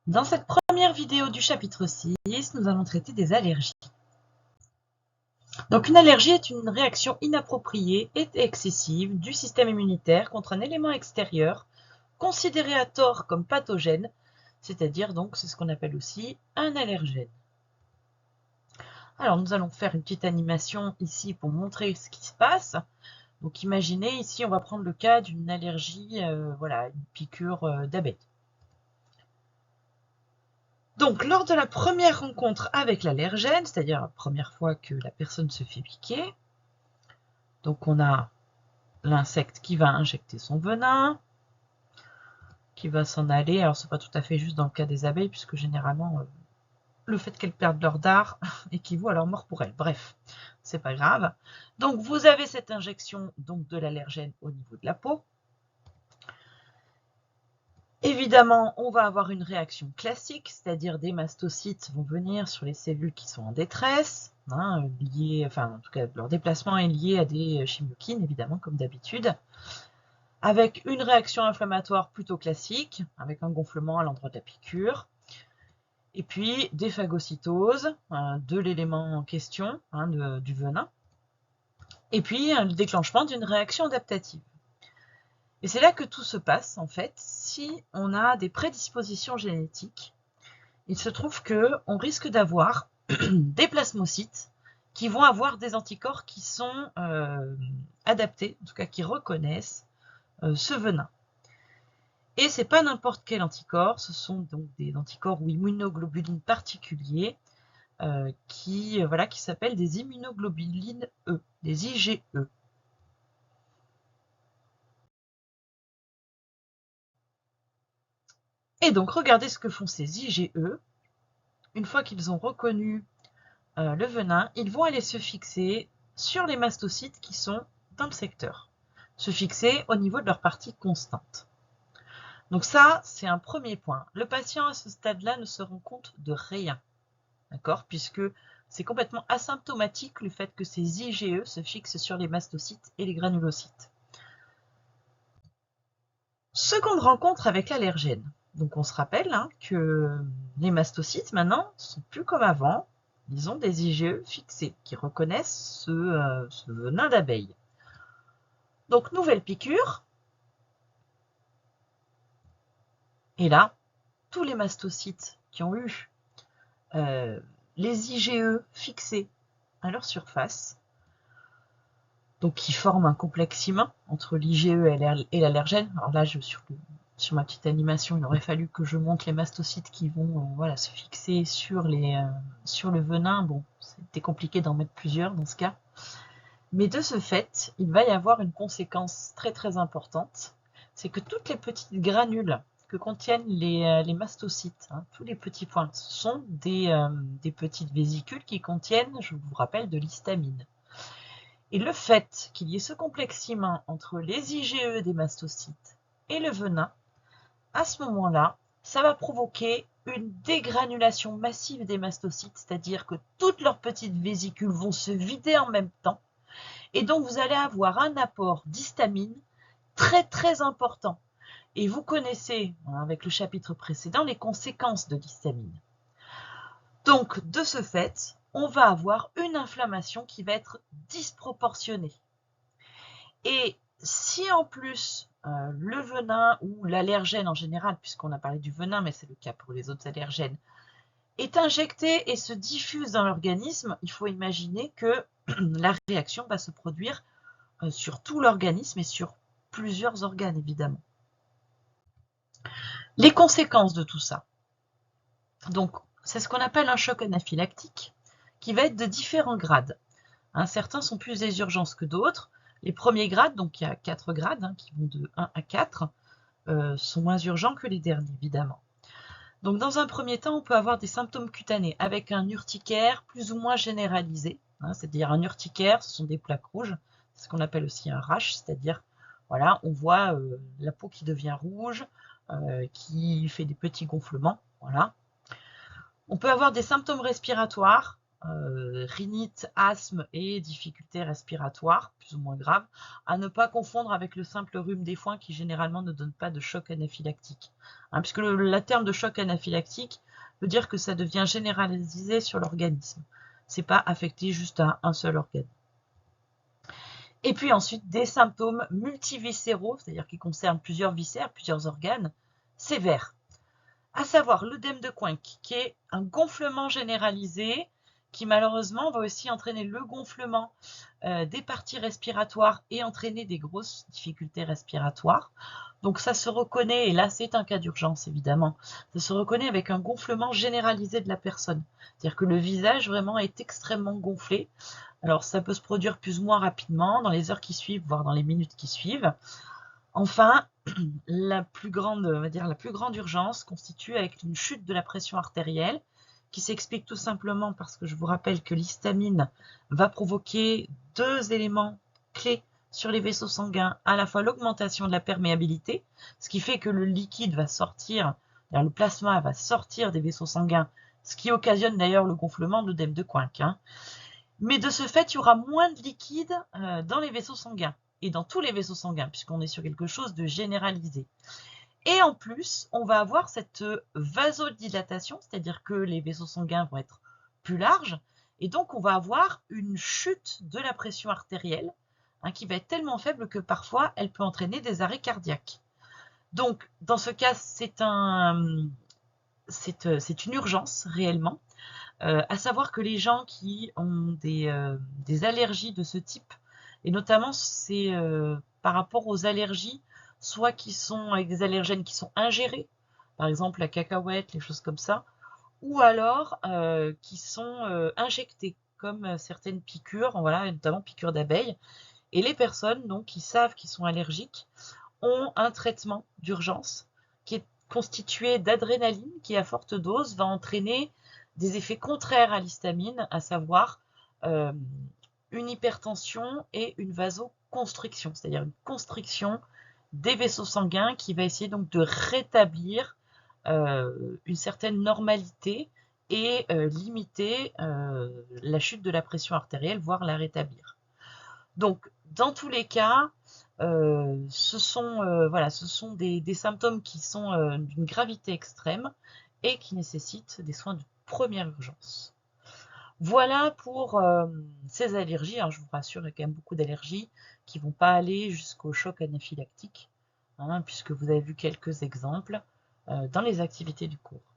Dans cette première vidéo du chapitre 6, nous allons traiter des allergies. Donc une allergie est une réaction inappropriée et excessive du système immunitaire contre un élément extérieur considéré à tort comme pathogène, c'est-à-dire donc c'est ce qu'on appelle aussi un allergène. Alors nous allons faire une petite animation ici pour montrer ce qui se passe. Donc imaginez ici on va prendre le cas d'une allergie, voilà, une piqûre d'abeille. Donc, lors de la première rencontre avec l'allergène, c'est-à-dire la première fois que la personne se fait piquer, donc on a l'insecte qui va injecter son venin, qui va s'en aller. Alors, c'est pas tout à fait juste dans le cas des abeilles, puisque généralement, le fait qu'elles perdent leur dard équivaut à leur mort pour elles. Bref, c'est pas grave. Donc, vous avez cette injection donc, de l'allergène au niveau de la peau. Évidemment, on va avoir une réaction classique, c'est-à-dire des mastocytes vont venir sur les cellules qui sont en détresse, liées, enfin en tout cas leur déplacement est lié à des chymokines, évidemment, comme d'habitude, avec une réaction inflammatoire plutôt classique, avec un gonflement à l'endroit de la piqûre, et puis des phagocytoses de l'élément en question, du venin, et puis le déclenchement d'une réaction adaptative. Et c'est là que tout se passe, en fait, si on a des prédispositions génétiques. Il se trouve qu'on risque d'avoir des plasmocytes qui vont avoir des anticorps qui sont adaptés, en tout cas qui reconnaissent ce venin. Et ce n'est pas n'importe quel anticorps, ce sont donc des anticorps ou immunoglobulines particuliers qui s'appellent des immunoglobulines E, des IgE. Et donc, regardez ce que font ces IgE. Une fois qu'ils ont reconnu le venin, ils vont aller se fixer sur les mastocytes qui sont dans le secteur, se fixer au niveau de leur partie constante. Donc ça, c'est un premier point. Le patient à ce stade-là ne se rend compte de rien, d'accord, puisque c'est complètement asymptomatique le fait que ces IgE se fixent sur les mastocytes et les granulocytes. Seconde rencontre avec l'allergène. Donc on se rappelle que les mastocytes maintenant sont plus comme avant, ils ont des IgE fixés qui reconnaissent ce venin d'abeille. Donc nouvelle piqûre, et là, tous les mastocytes qui ont eu les IgE fixés à leur surface, donc qui forment un complexe humain entre l'IgE et l'allergène. Alors là, sur ma petite animation, il aurait fallu que je montre les mastocytes qui vont se fixer sur le venin. Bon, c'était compliqué d'en mettre plusieurs dans ce cas. Mais de ce fait, il va y avoir une conséquence très très importante. C'est que toutes les petites granules que contiennent les mastocytes, tous les petits points, ce sont des petites vésicules qui contiennent, je vous rappelle, de l'histamine. Et le fait qu'il y ait ce complexe humain entre les IgE des mastocytes et le venin, à ce moment-là, ça va provoquer une dégranulation massive des mastocytes, c'est-à-dire que toutes leurs petites vésicules vont se vider en même temps, et donc vous allez avoir un apport d'histamine très très important. Et vous connaissez, avec le chapitre précédent, les conséquences de l'histamine. Donc, de ce fait, on va avoir une inflammation qui va être disproportionnée. Et si en plus le venin ou l'allergène en général, puisqu'on a parlé du venin, mais c'est le cas pour les autres allergènes, est injecté et se diffuse dans l'organisme, il faut imaginer que la réaction va se produire sur tout l'organisme et sur plusieurs organes, évidemment. Les conséquences de tout ça. Donc, c'est ce qu'on appelle un choc anaphylactique qui va être de différents grades. Certains sont plus des urgences que d'autres. Les premiers grades, donc il y a 4 grades qui vont de 1 à 4, sont moins urgents que les derniers, évidemment. Donc, dans un premier temps, on peut avoir des symptômes cutanés avec un urticaire plus ou moins généralisé. C'est-à-dire un urticaire, ce sont des plaques rouges, c'est ce qu'on appelle aussi un rash, c'est-à-dire, voilà, on voit la peau qui devient rouge, qui fait des petits gonflements, voilà. On peut avoir des symptômes respiratoires, rhinite, asthme et difficultés respiratoires, plus ou moins graves, à ne pas confondre avec le simple rhume des foins qui généralement ne donne pas de choc anaphylactique. Hein, puisque la terme de choc anaphylactique veut dire que ça devient généralisé sur l'organisme. C'est pas affecté juste à un seul organe. Et puis ensuite, des symptômes multiviscéraux, c'est-à-dire qui concernent plusieurs viscères, plusieurs organes, sévères. À savoir l'œdème de Quincke, qui est un gonflement généralisé, qui malheureusement va aussi entraîner le gonflement des parties respiratoires et entraîner des grosses difficultés respiratoires. Donc ça se reconnaît, et là c'est un cas d'urgence évidemment, ça se reconnaît avec un gonflement généralisé de la personne. C'est-à-dire que le visage vraiment est extrêmement gonflé. Alors ça peut se produire plus ou moins rapidement, dans les heures qui suivent, voire dans les minutes qui suivent. Enfin, la plus grande urgence constitue avec une chute de la pression artérielle, qui s'explique tout simplement parce que je vous rappelle que l'histamine va provoquer deux éléments clés sur les vaisseaux sanguins, à la fois l'augmentation de la perméabilité, ce qui fait que le liquide va sortir, le plasma va sortir des vaisseaux sanguins, ce qui occasionne d'ailleurs le gonflement de l'œdème de Quincke. Mais de ce fait, il y aura moins de liquide dans les vaisseaux sanguins, et dans tous les vaisseaux sanguins, puisqu'on est sur quelque chose de généralisé. Et en plus, on va avoir cette vasodilatation, c'est-à-dire que les vaisseaux sanguins vont être plus larges, et donc on va avoir une chute de la pression artérielle, qui va être tellement faible que parfois elle peut entraîner des arrêts cardiaques. Donc dans ce cas, c'est une urgence réellement, à savoir que les gens qui ont des allergies de ce type, et notamment c'est par rapport aux allergies, soit qui sont avec des allergènes qui sont ingérés, par exemple la cacahuète, les choses comme ça, ou alors qui sont injectés, comme certaines piqûres, voilà, notamment piqûres d'abeilles. Et les personnes donc, qui savent qu'ils sont allergiques ont un traitement d'urgence qui est constitué d'adrénaline qui, à forte dose, va entraîner des effets contraires à l'histamine, à savoir une hypertension et une vasoconstriction, c'est-à-dire une constriction des vaisseaux sanguins qui va essayer donc de rétablir une certaine normalité et limiter la chute de la pression artérielle, voire la rétablir. Donc, dans tous les cas, ce sont des symptômes qui sont d'une gravité extrême et qui nécessitent des soins de première urgence. Voilà pour ces allergies. Alors, je vous rassure, il y a quand même beaucoup d'allergies qui ne vont pas aller jusqu'au choc anaphylactique, puisque vous avez vu quelques exemples dans les activités du cours.